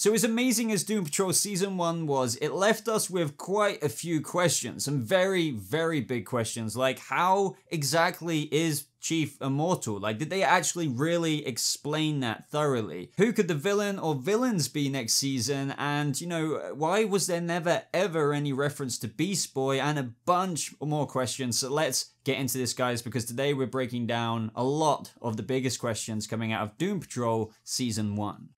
So as amazing as Doom Patrol Season 1 was, it left us with quite a few questions, some very, very big questions, like how exactly is Chief immortal? Like, did they actually really explain that thoroughly? Who could the villain or villains be next season? And, you know, why was there never ever any reference to Beast Boy? And a bunch more questions. So let's get into this, guys, because today we're breaking down a lot of the biggest questions coming out of Doom Patrol Season 1.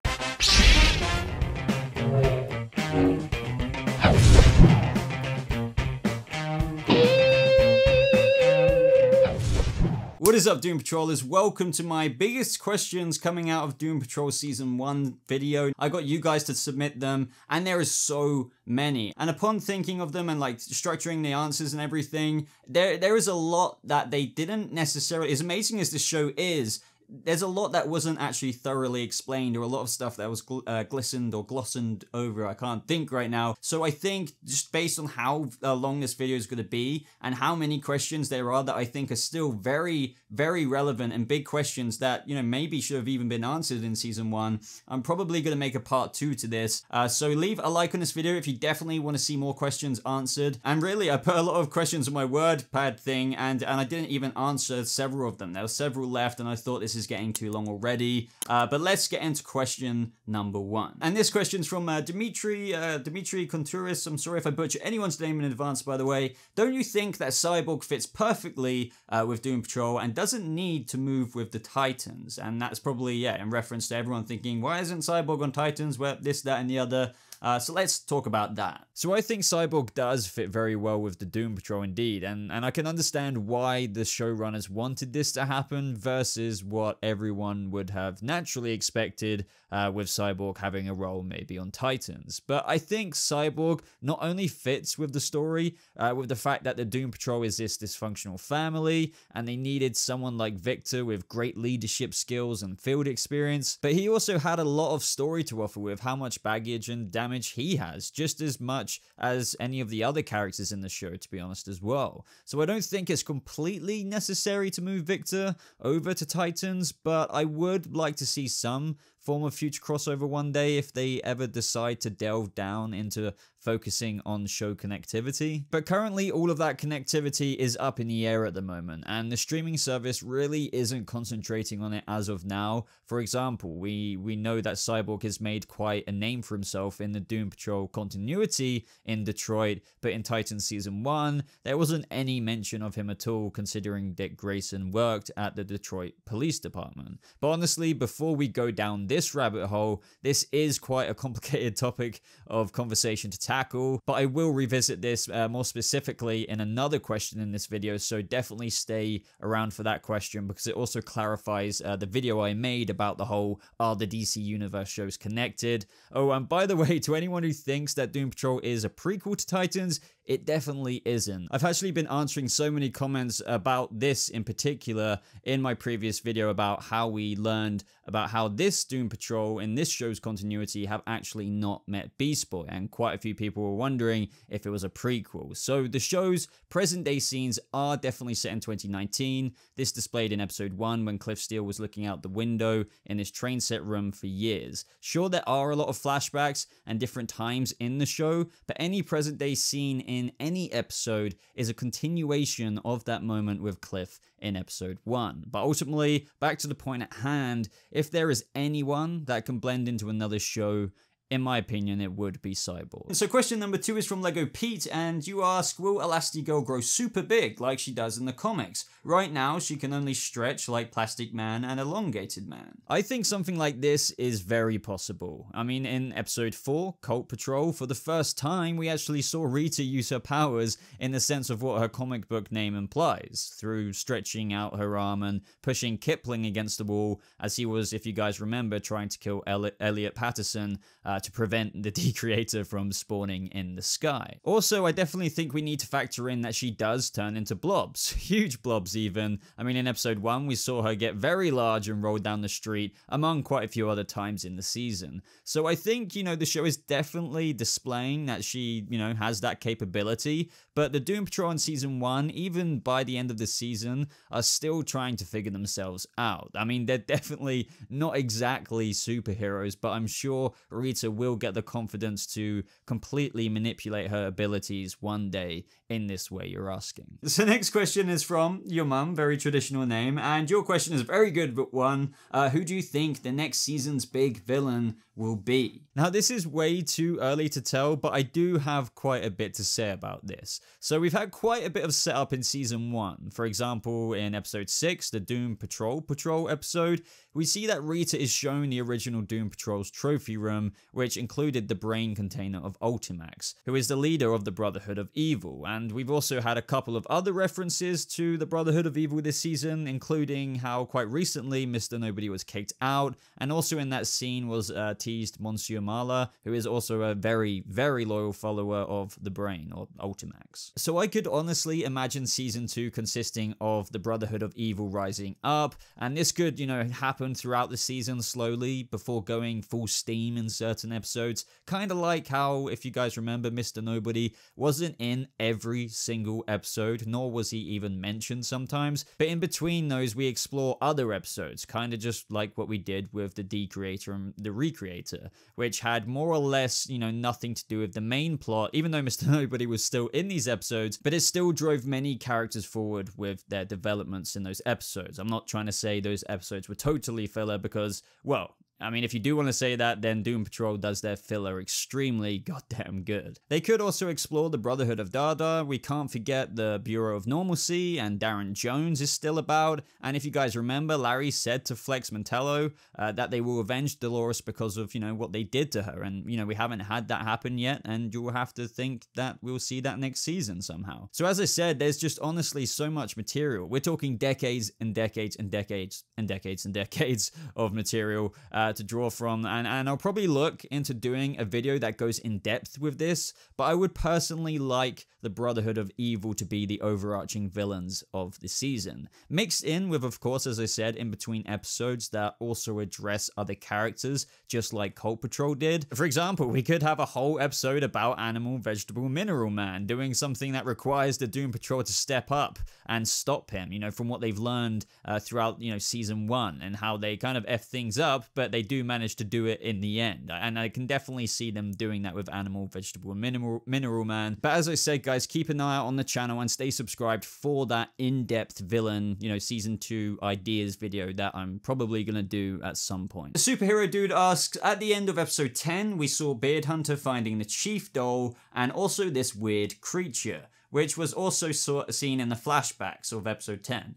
What is up, Doom Patrollers? Welcome to my biggest questions coming out of Doom Patrol Season 1 video. I got you guys to submit them, and there is so many. And upon thinking of them and like structuring the answers and everything, there is a lot that they didn't necessarily, as amazing as this show is, there's a lot that wasn't actually thoroughly explained, or a lot of stuff that was glistened or glossened over. I can't think right now. So I think just based on how long this video is going to be and how many questions there are that I think are still very, very relevant and big questions that, you know, maybe should have even been answered in Season 1, I'm probably going to make a part 2 to this. So leave a like on this video if you definitely want to see more questions answered. And really, I put a lot of questions on my WordPad thing, and I didn't even answer several of them. There were several left, and I thought this is getting too long already, but let's get into question number 1. And this question's from Dimitri Contouris. I'm sorry if I butcher anyone's name in advance, by the way. Don't you think that Cyborg fits perfectly with Doom Patrol and doesn't need to move with the Titans? And that's probably, yeah, in reference to everyone thinking, why isn't Cyborg on Titans? Well, this, that, and the other. So let's talk about that. So I think Cyborg does fit very well with the Doom Patrol indeed, and I can understand why the showrunners wanted this to happen versus what everyone would have naturally expected with Cyborg having a role maybe on Titans. But I think Cyborg not only fits with the story, with the fact that the Doom Patrol is this dysfunctional family, and they needed someone like Victor with great leadership skills and field experience, but he also had a lot of story to offer with how much baggage and damage he has, just as much as any of the other characters in the show, to be honest, as well. So I don't think it's completely necessary to move Victor over to Titans, but I would like to see some form of future crossover one day if they ever decide to delve down into focusing on show connectivity. But currently all of that connectivity is up in the air at the moment, and the streaming service really isn't concentrating on it as of now. For example, we know that Cyborg has made quite a name for himself in the Doom Patrol continuity in Detroit, but in Titans Season 1 there wasn't any mention of him at all, considering Dick Grayson worked at the Detroit Police Department. But honestly, before we go down this rabbit hole, this is quite a complicated topic of conversation to tackle, but I will revisit this more specifically in another question in this video, so definitely stay around for that question, because it also clarifies the video I made about the whole, are the DC Universe shows connected? Oh, and by the way, to anyone who thinks that Doom Patrol is a prequel to Titans, it definitely isn't. I've actually been answering so many comments about this in particular in my previous video about how we learned about how this Doom Patrol in this show's continuity have actually not met Beast Boy, and quite a few people were wondering if it was a prequel. So the show's present day scenes are definitely set in 2019, this displayed in episode 1 when Cliff Steele was looking out the window in his train set room for years. Sure, there are a lot of flashbacks and different times in the show, but any present day scene in any episode is a continuation of that moment with Cliff in episode 1. But ultimately, back to the point at hand, if there is anyone that can blend into another show, in my opinion, it would be Cyborg. So question number 2 is from Lego Pete, and you ask, will Elastigirl grow super big like she does in the comics? Right now, she can only stretch like Plastic Man and Elongated Man. I think something like this is very possible. I mean, in episode 4, Cult Patrol, for the first time, we actually saw Rita use her powers in the sense of what her comic book name implies, through stretching out her arm and pushing Kipling against the wall, as he was, if you guys remember, trying to kill Elliot Patterson to prevent the D-Creator from spawning in the sky. Also, I definitely think we need to factor in that she does turn into blobs, huge blobs even. I mean, in episode 1, we saw her get very large and roll down the street, among quite a few other times in the season. So I think, you know, the show is definitely displaying that she, you know, has that capability, but the Doom Patrol in season 1, even by the end of the season, are still trying to figure themselves out. I mean, they're definitely not exactly superheroes, but I'm sure Rita Rita will get the confidence to completely manipulate her abilities one day in this way you're asking. So next question is from your mum, very traditional name, and your question is a very good one. Who do you think the next season's big villain will be? Now this is way too early to tell, but I do have quite a bit to say about this. So we've had quite a bit of setup in season 1. For example, in episode 6, the Doom Patrol episode, we see that Rita is shown the original Doom Patrol's trophy room, which included the brain container of Ultimax, who is the leader of the Brotherhood of Evil. And we've also had a couple of other references to the Brotherhood of Evil this season, including how quite recently Mr. Nobody was kicked out, and also in that scene was teased Monsieur Mala, who is also a very, very loyal follower of the Brain, or Ultimax. So I could honestly imagine season 2 consisting of the Brotherhood of Evil rising up, and this could, happen throughout the season slowly before going full steam in certain episodes, kind of like how, if you guys remember, Mr. Nobody wasn't in every single episode, nor was he even mentioned sometimes, but in between those we explore other episodes, kind of just like what we did with the Decreator and the Recreator, which had more or less, nothing to do with the main plot, even though Mr. Nobody was still in these episodes, but it still drove many characters forward with their developments in those episodes. I'm not trying to say those episodes were totally filler because, well, I mean, if you do want to say that, then Doom Patrol does their filler extremely goddamn good. They could also explore the Brotherhood of Dada. We can't forget the Bureau of Normalcy, and Darren Jones is still about. And if you guys remember, Larry said to Flex Mantello that they will avenge Dolores because of, what they did to her. And, we haven't had that happen yet, and you'll have to think that we'll see that next season somehow. So as I said, there's just honestly so much material. We're talking decades and decades and decades and decades and decades of material to draw from, and I'll probably look into doing a video that goes in depth with this, but I would personally like the Brotherhood of Evil to be the overarching villains of the season, mixed in with, of course, as I said, in between episodes that also address other characters, just like Cult Patrol did. For example, we could have a whole episode about Animal, Vegetable, Mineral Man, doing something that requires the Doom Patrol to step up and stop him, from what they've learned throughout, season 1, and how they kind of F things up, but they do manage to do it in the end. And I can definitely see them doing that with Animal, Vegetable, and Mineral Man. But as I said, guys, keep an eye out on the channel and stay subscribed for that in-depth villain, season 2 ideas video that I'm probably gonna do at some point. The Superhero Dude asks, at the end of episode 10, we saw Beard Hunter finding the Chief Doll and also this weird creature, which was also seen in the flashbacks of episode 10.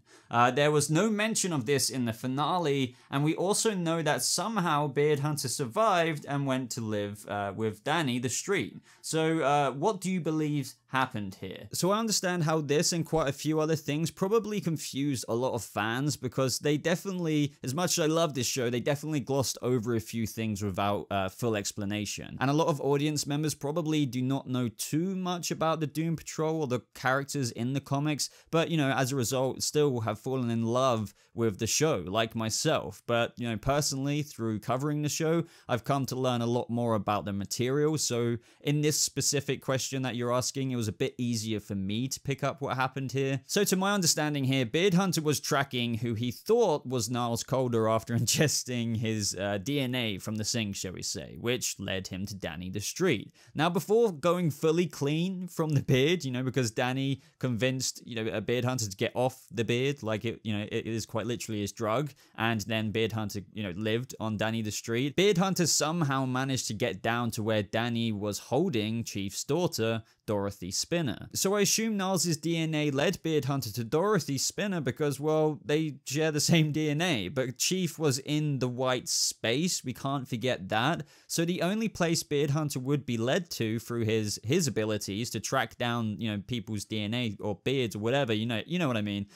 There was no mention of this in the finale, and we also know that somehow Beard Hunter survived and went to live with Danny the Street. So what do you believe happened here? So I understand how this and quite a few other things probably confused a lot of fans, because they definitely, as much as I love this show, they definitely glossed over a few things without full explanation. And a lot of audience members probably do not know too much about the Doom Patrol or the characters in the comics, but as a result still have fallen in love with the show, like myself. But personally, through covering the show, I've come to learn a lot more about the material. So in this specific question that you're asking, it was a bit easier for me to pick up what happened here. So to my understanding here, Beard Hunter was tracking who he thought was Niles Calder after ingesting his DNA from the sink, shall we say, which led him to Danny the Street. Now, before going fully clean from the beard, because Danny convinced, a Beard Hunter to get off the beard, like it is quite literally his drug, and then Beard Hunter, lived on Danny the Street. Beard Hunter somehow managed to get down to where Danny was holding Chief's daughter, Dorothy Spinner. So I assume Niles' DNA led Beard Hunter to Dorothy Spinner because, well, they share the same DNA, but Chief was in the white space, we can't forget that. So the only place Beard Hunter would be led to through his abilities to track down, people's DNA or beards or whatever, you know what I mean,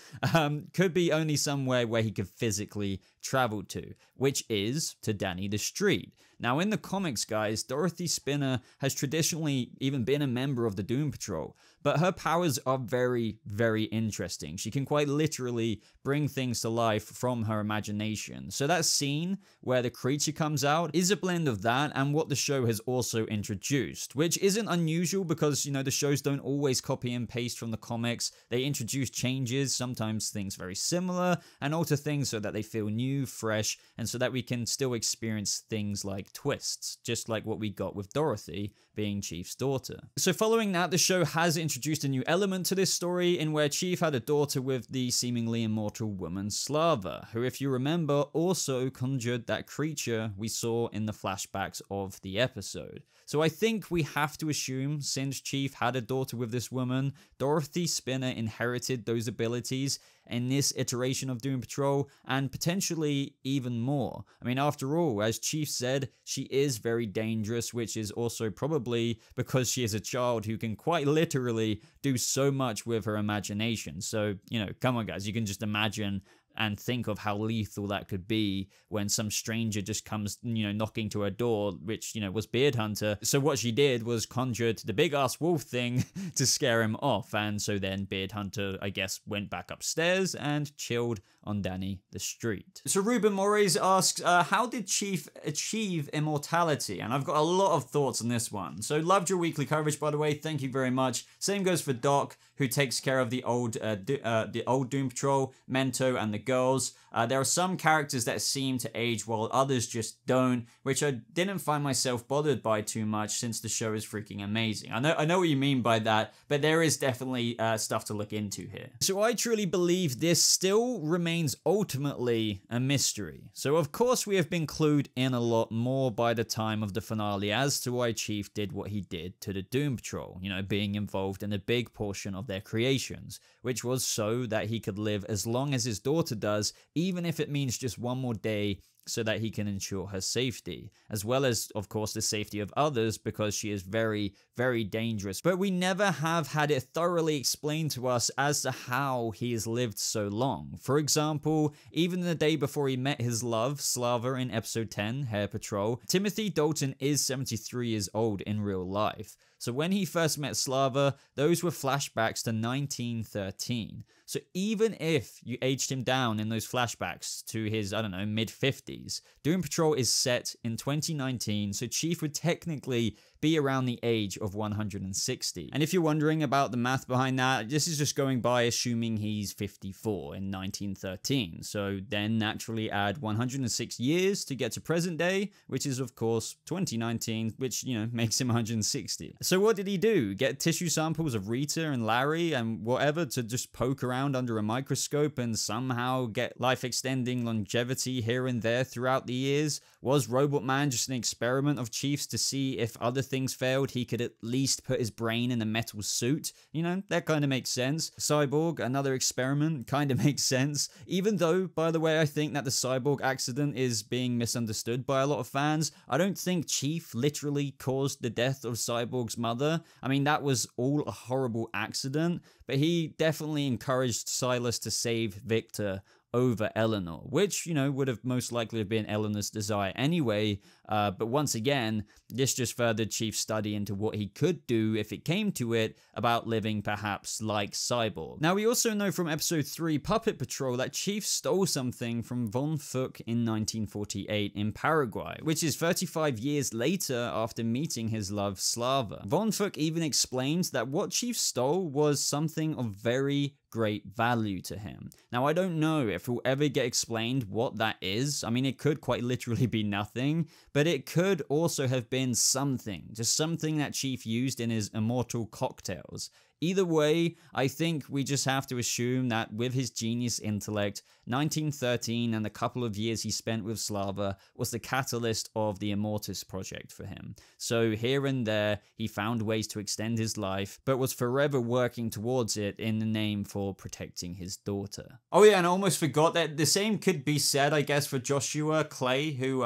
could be only somewhere where he could physically travel to, which is to Danny the Street. Now, in the comics, guys, Dorothy Spinner has traditionally even been a member of the Doom Patrol, but her powers are very, very interesting. She can quite literally bring things to life from her imagination. So that scene where the creature comes out is a blend of that and what the show has also introduced, which isn't unusual because, the shows don't always copy and paste from the comics. They introduce changes, sometimes things very similar, and alter things so that they feel new, fresh, and so that we can still experience things like twists, just like what we got with Dorothy being Chief's daughter. So following that, the show has introduced a new element to this story in where Chief had a daughter with the seemingly immortal woman Slava, who, if you remember, also conjured that creature we saw in the flashbacks of the episode. So I think we have to assume, since Chief had a daughter with this woman, Dorothy Spinner inherited those abilities in this iteration of Doom Patrol, and potentially even more. I mean, after all, as Chief said, she is very dangerous, which is also probably because she is a child who can quite literally do so much with her imagination. So, you know, come on guys, you can just imagine and think of how lethal that could be when some stranger just comes, you know, knocking to her door, which, you know, was Beard Hunter. So what she did was conjured the big ass wolf thing to scare him off. And so then Beard Hunter, I guess, went back upstairs and chilled on Danny the street. So Ruben Mores asks, how did Chief achieve immortality? And I've got a lot of thoughts on this one. So loved your weekly coverage, by the way. Thank you very much. Same goes for Doc, who takes care of the old Doom Patrol, Mento, and the girls. There are some characters that seem to age while others just don't, which I didn't find myself bothered by too much since the show is freaking amazing. I know what you mean by that, but there is definitely stuff to look into here. So I truly believe this still remains ultimately a mystery. So of course we have been clued in a lot more by the time of the finale as to why Chief did what he did to the Doom Patrol, you know, being involved in a big portion of their creations, which was so that he could live as long as his daughter does, even if it means just one more day, so that he can ensure her safety, as well as, of course, the safety of others, because she is very, very dangerous. But we never have had it thoroughly explained to us as to how he has lived so long. For example, even the day before he met his love, Slava, in episode 10, Hair Patrol, Timothy Dalton is 73 years old in real life. So when he first met Slava, those were flashbacks to 1913. So even if you aged him down in those flashbacks to his, I don't know, mid-50s, Doom Patrol is set in 2019, so Chief would technically be around the age of 160. And if you're wondering about the math behind that, this is just going by assuming he's 54 in 1913. So then naturally add 106 years to get to present day, which is of course 2019, which, you know, makes him 160. So what did he do? Get tissue samples of Rita and Larry and whatever to just poke around under a microscope and somehow get life-extending longevity here and there throughout the years? Was Robot Man just an experiment of Chief's to see if other things failed, he could at least put his brain in a metal suit? You know, that kind of makes sense. Cyborg, another experiment, kind of makes sense. Even though, by the way, I think that the Cyborg accident is being misunderstood by a lot of fans. I don't think Chief literally caused the death of Cyborg's mother. I mean, that was all a horrible accident, but he definitely encouraged Silas to save Victor over Eleanor, which, you know, would have most likely have been Eleanor's desire anyway. But once again, this just furthered Chief's study into what he could do if it came to it about living perhaps like Cyborg. Now, we also know from episode 3, Puppet Patrol, that Chief stole something from Von Fook in 1948 in Paraguay, which is 35 years later after meeting his love Slava. Von Fook even explains that what Chief stole was something of very great value to him. Now, I don't know if we'll ever get explained what that is. I mean, it could quite literally be nothing, but it could also have been something, just something that Chief used in his immortal cocktails. Either way, I think we just have to assume that with his genius intellect, 1913 and the couple of years he spent with Slava was the catalyst of the Immortus project for him. So here and there, he found ways to extend his life, but was forever working towards it in the name for protecting his daughter. Oh yeah, and I almost forgot that the same could be said, I guess, for Joshua Clay, who,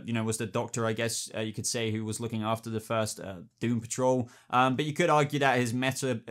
you know, was the doctor, I guess you could say, who was looking after the first Doom Patrol. But you could argue that his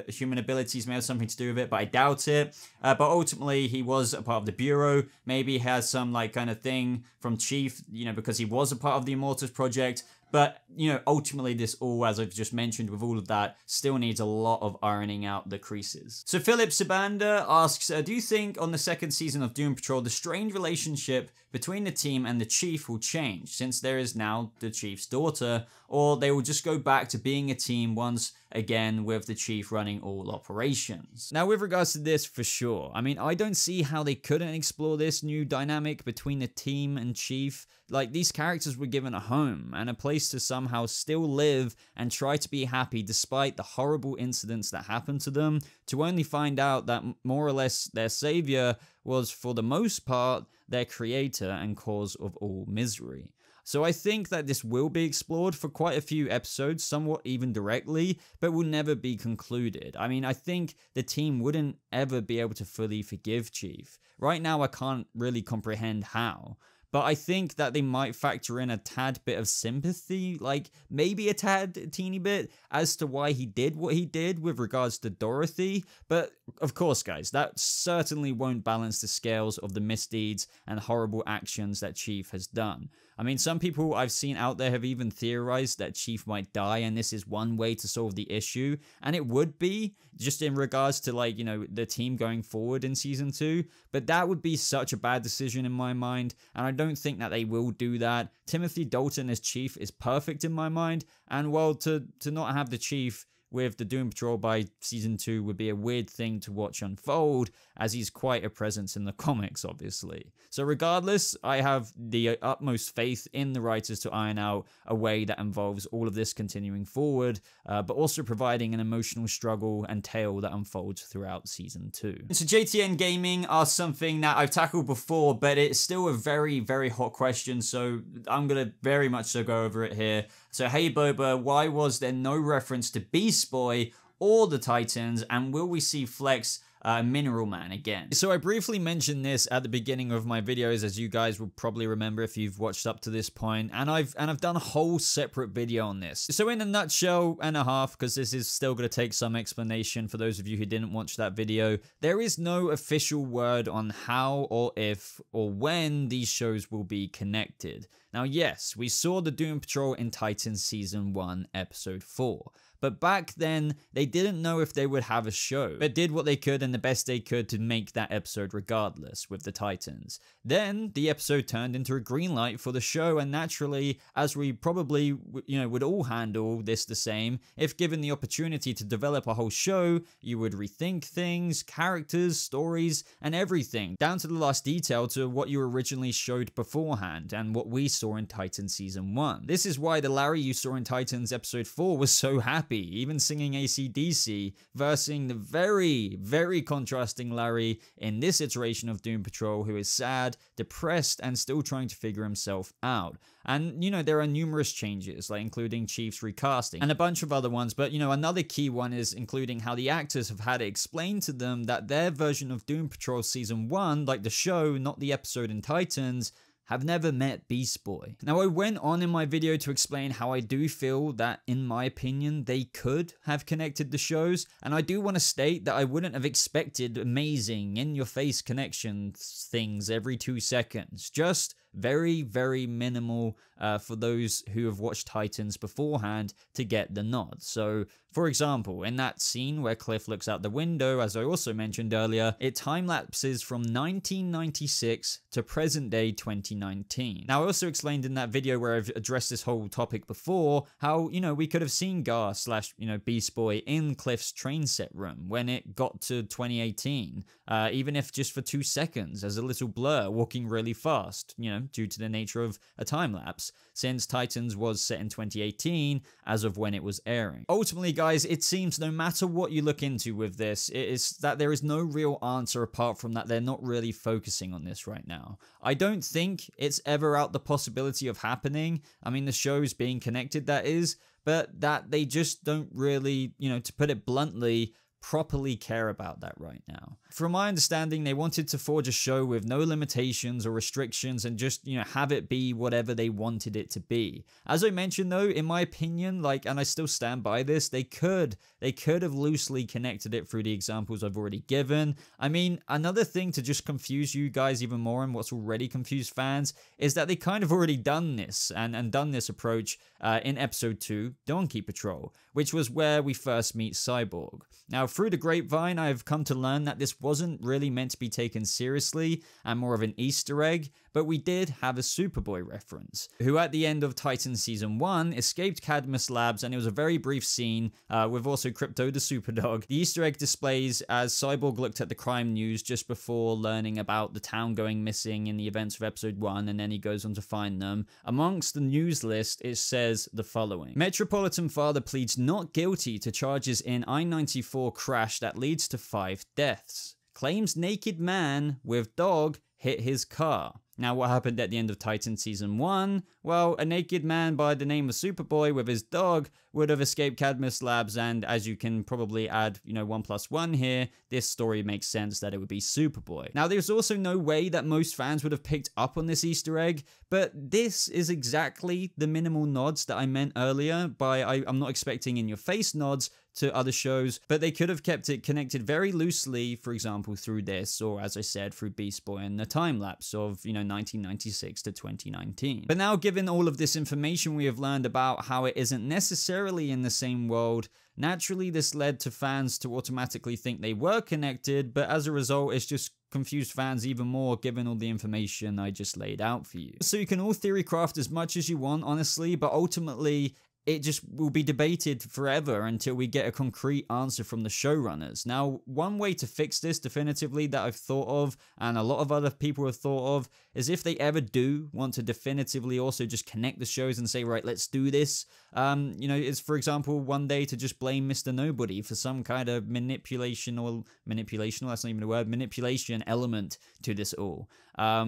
human abilities may have something to do with it, but I doubt it. But ultimately, he was a part of the Bureau. Maybe he has some like kind of thing from Chief, you know, because he was a part of the Immortus project. But, you know, ultimately this all, as I've just mentioned with all of that, still needs a lot of ironing out the creases. So Philip Sabanda asks, do you think on the second season of Doom Patrol, the strained relationship between the team and the chief will change, since there is now the chief's daughter, or they will just go back to being a team once again with the chief running all operations. Now, with regards to this, for sure, I mean, I don't see how they couldn't explore this new dynamic between the team and chief. Like, these characters were given a home and a place to somehow still live and try to be happy despite the horrible incidents that happened to them, to only find out that more or less their savior was, for the most part, their creator and cause of all misery. So I think that this will be explored for quite a few episodes, somewhat even directly, but will never be concluded. I mean, I think the team wouldn't ever be able to fully forgive Chief. Right now, I can't really comprehend how. But I think that they might factor in a tad bit of sympathy, like maybe a teeny bit, as to why he did what he did with regards to Dorothy. But of course, guys, that certainly won't balance the scales of the misdeeds and horrible actions that Chief has done. I mean, some people I've seen out there have even theorized that Chief might die, and this is one way to solve the issue. And it would be, just in regards to, like, you know, the team going forward in Season 2. But that would be such a bad decision in my mind, and I don't think that they will do that. Timothy Dalton as Chief is perfect in my mind, and well, to not have the Chief with the Doom Patrol by Season 2 would be a weird thing to watch unfold, as he's quite a presence in the comics, obviously. So regardless, I have the utmost faith in the writers to iron out a way that involves all of this continuing forward, but also providing an emotional struggle and tale that unfolds throughout Season 2. So JTN Gaming asked something that I've tackled before, but it's still a very, very hot question, so I'm going to very much so go over it here. So, hey Boba, why was there no reference to Beast Boy or the Titans, and will we see Flex Mineral Man again? So I briefly mentioned this at the beginning of my videos, as you guys will probably remember if you've watched up to this point, and I've done a whole separate video on this. So in a nutshell and a half, because this is still going to take some explanation for those of you who didn't watch that video, there is no official word on how or if or when these shows will be connected. Now yes, we saw the Doom Patrol in Titans Season 1, Episode 4. But back then, they didn't know if they would have a show, but did what they could and the best they could to make that episode regardless with the Titans. Then, the episode turned into a green light for the show, and naturally, as we probably, would all handle this the same, if given the opportunity to develop a whole show, you would rethink things, characters, stories, and everything, down to the last detail to what you originally showed beforehand, and what we saw in Titans Season 1. This is why the Larry you saw in Titans Episode 4 was so happy, even singing AC/DC, versing the very, very contrasting Larry in this iteration of Doom Patrol, who is sad, depressed, and still trying to figure himself out. And, there are numerous changes, like including Chief's recasting, and a bunch of other ones, but, another key one is including how the actors have had it explained to them that their version of Doom Patrol Season 1, like the show, not the episode in Titans, have never met Beast Boy. Now, I went on in my video to explain how I do feel that, in my opinion, they could have connected the shows, and I do want to state that I wouldn't have expected amazing, in-your-face connection things every 2 seconds. Just very, very minimal for those who have watched Titans beforehand to get the nod. So, for example, in that scene where Cliff looks out the window, as I also mentioned earlier, it time-lapses from 1996 to present day 2019. Now, I also explained in that video where I've addressed this whole topic before, how, we could have seen Gar / Beast Boy in Cliff's train set room when it got to 2018, even if just for 2 seconds, as a little blur walking really fast, due to the nature of a time-lapse, since Titans was set in 2018 as of when it was airing. Ultimately, guys, it seems no matter what you look into with this, it is that there is no real answer apart from that they're not really focusing on this right now. I don't think it's ever out the possibility of happening. I mean, the shows being connected, that is, but that they just don't really, to put it bluntly, properly care about that right now. From my understanding, they wanted to forge a show with no limitations or restrictions and just, have it be whatever they wanted it to be. As I mentioned though, in my opinion, and I still stand by this, they could have loosely connected it through the examples I've already given. I mean, another thing to just confuse you guys even more and what's already confused fans is that they kind of already done this and done this approach in Episode 2, Donkey Patrol, which was where we first meet Cyborg. Now, through the grapevine, I've come to learn that this wasn't really meant to be taken seriously and more of an Easter egg, but we did have a Superboy reference, who at the end of Titan Season 1 escaped Cadmus Labs, and it was a very brief scene with also Crypto the Superdog. The Easter egg displays as Cyborg looked at the crime news just before learning about the town going missing in the events of Episode 1, and then he goes on to find them. Amongst the news list, it says the following: Metropolitan Father pleads not guilty to charges in I-94 crash that leads to 5 deaths. Claims naked man with dog hit his car. Now, what happened at the end of Titan Season 1? Well, a naked man by the name of Superboy with his dog would have escaped Cadmus Labs, and as you can probably add, 1 + 1 here, this story makes sense that it would be Superboy. Now, there's also no way that most fans would have picked up on this Easter egg, but this is exactly the minimal nods that I meant earlier by I'm not expecting in-your-face nods to other shows, but they could have kept it connected very loosely, for example, through this, or as I said, through Beast Boy and the time lapse of, 1996 to 2019. But now, given all of this information we have learned about how it isn't necessarily in the same world, naturally this led to fans to automatically think they were connected, but as a result, it's just confused fans even more given all the information I just laid out for you. So you can all theory craft as much as you want, honestly, but ultimately, it just will be debated forever until we get a concrete answer from the showrunners. Now, one way to fix this definitively that I've thought of, and a lot of other people have thought of, is if they ever do want to definitively also just connect the shows and say, right, let's do this, it's, for example, one day to just blame Mr. Nobody for some kind of manipulation, that's not even a word, manipulation element to this all.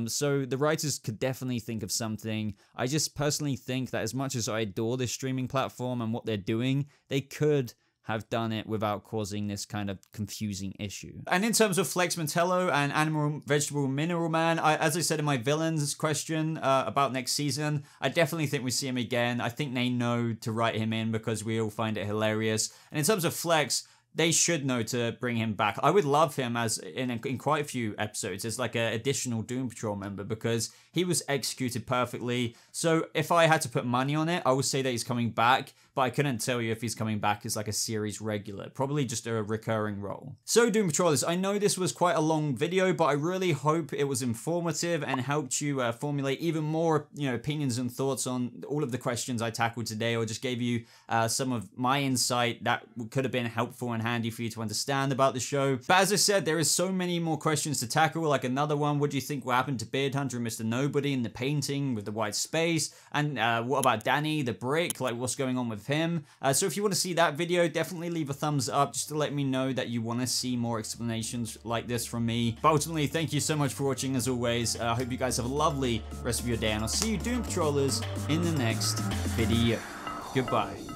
So the writers could definitely think of something. I just personally think that as much as I adore this streaming platform and what they're doing, they could have done it without causing this kind of confusing issue. And in terms of Flex Mentello and Animal, Vegetable, Mineral Man, as I said in my villains question about next season, I definitely think we see him again. I think they know to write him in because we all find it hilarious. And in terms of Flex, they should know to bring him back. I would love him as in quite a few episodes as like an additional Doom Patrol member because he was executed perfectly. So if I had to put money on it, I would say that he's coming back, but I couldn't tell you if he's coming back as like a series regular, probably just a recurring role. So Doom Patrollers, I know this was quite a long video, but I really hope it was informative and helped you formulate even more, opinions and thoughts on all of the questions I tackled today, or just gave you some of my insight that could have been helpful and handy for you to understand about the show. But as I said, there is so many more questions to tackle, like another one, what do you think will happen to Beard Hunter and Mr. Nobody in the painting with the white space? And what about Danny the Brick? Like, what's going on with him? So if you want to see that video, definitely leave a thumbs up just to let me know that you want to see more explanations like this from me. But ultimately, thank you so much for watching as always. I hope you guys have a lovely rest of your day, and I'll see you Doom Patrollers in the next video. Goodbye.